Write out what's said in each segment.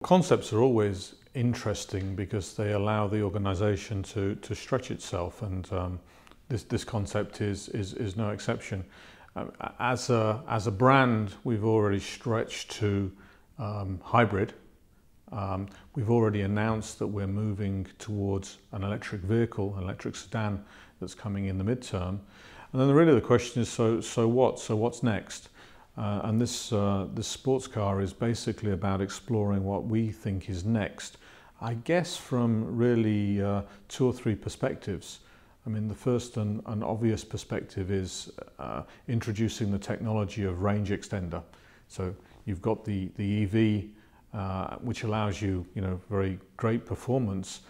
Concepts are always interesting because they allow the organisation to stretch itself, and this concept is no exception. As a brand, we've already stretched to hybrid. We've already announced that we're moving towards an electric vehicle, an electric sedan that's coming in the midterm. And then really the question is, so what? So what's next? And this sports car is basically about exploring what we think is next, I guess from really 2 or 3 perspectives. I mean, the first and obvious perspective is introducing the technology of range extender. So you've got the EV, which allows you, very great performance,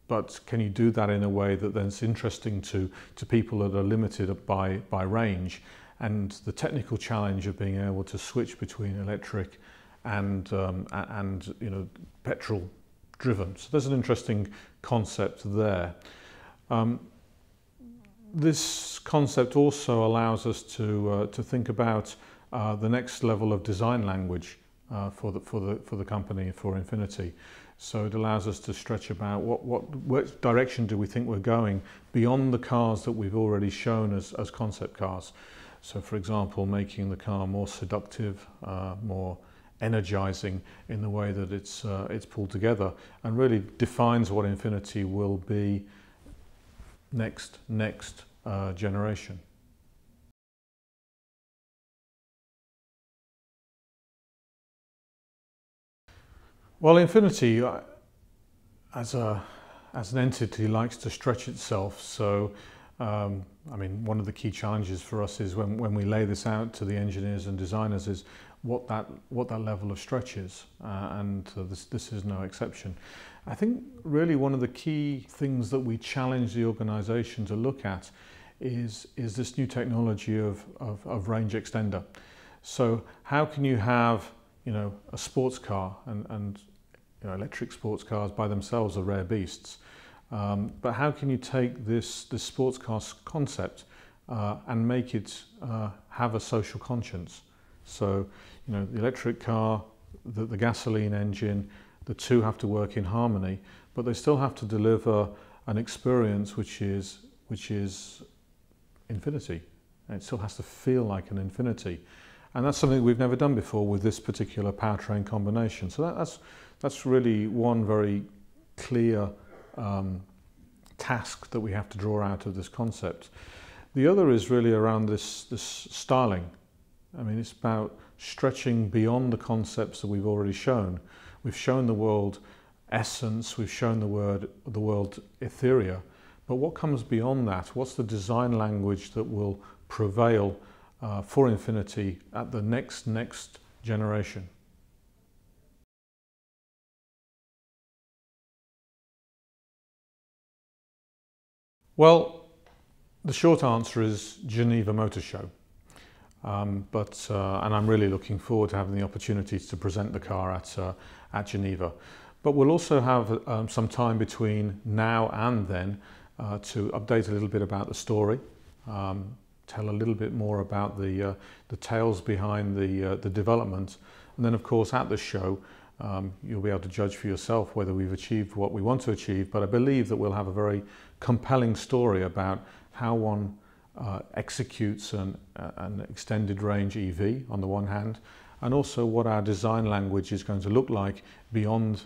but can you do that in a way that then is interesting to people that are limited by range? And the technical challenge of being able to switch between electric and petrol driven. So there's an interesting concept there. This concept also allows us to think about the next level of design language for the company, for Infiniti. So it allows us to stretch about what direction do we think we're going beyond the cars that we've already shown as concept cars. So, for example, making the car more seductive, more energizing in the way that it's pulled together, and really defines what Infiniti will be next generation. Well, Infiniti, as an entity, likes to stretch itself. So, I mean, one of the key challenges for us is when we lay this out to the engineers and designers is what that level of stretch is, and this is no exception. I think really one of the key things that we challenge the organisation to look at is this new technology of range extender. So how can you have a sports car, and electric sports cars by themselves are rare beasts. But how can you take this sports car concept and make it have a social conscience? So, the electric car, the gasoline engine, the two have to work in harmony, but they still have to deliver an experience which is Infiniti. And it still has to feel like an Infiniti. And that's something we've never done before with this particular powertrain combination. So that's really one very clear task that we have to draw out of this concept. The other is really around this styling. I mean, it's about stretching beyond the concepts that we've already shown. We've shown the world essence, we've shown the world etherea, but what comes beyond that? What's the design language that will prevail for Infiniti at the next generation? Well, the short answer is Geneva Motor Show. And I'm really looking forward to having the opportunity to present the car at Geneva. But we'll also have some time between now and then to update a little bit about the story, tell a little bit more about the tales behind the development, and then of course at the show you'll be able to judge for yourself whether we've achieved what we want to achieve. But I believe that we'll have a very compelling story about how one executes an extended range EV on the one hand, and also what our design language is going to look like beyond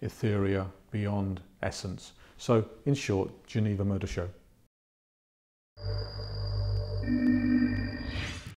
etherea, beyond essence. So in short, Geneva Motor Show.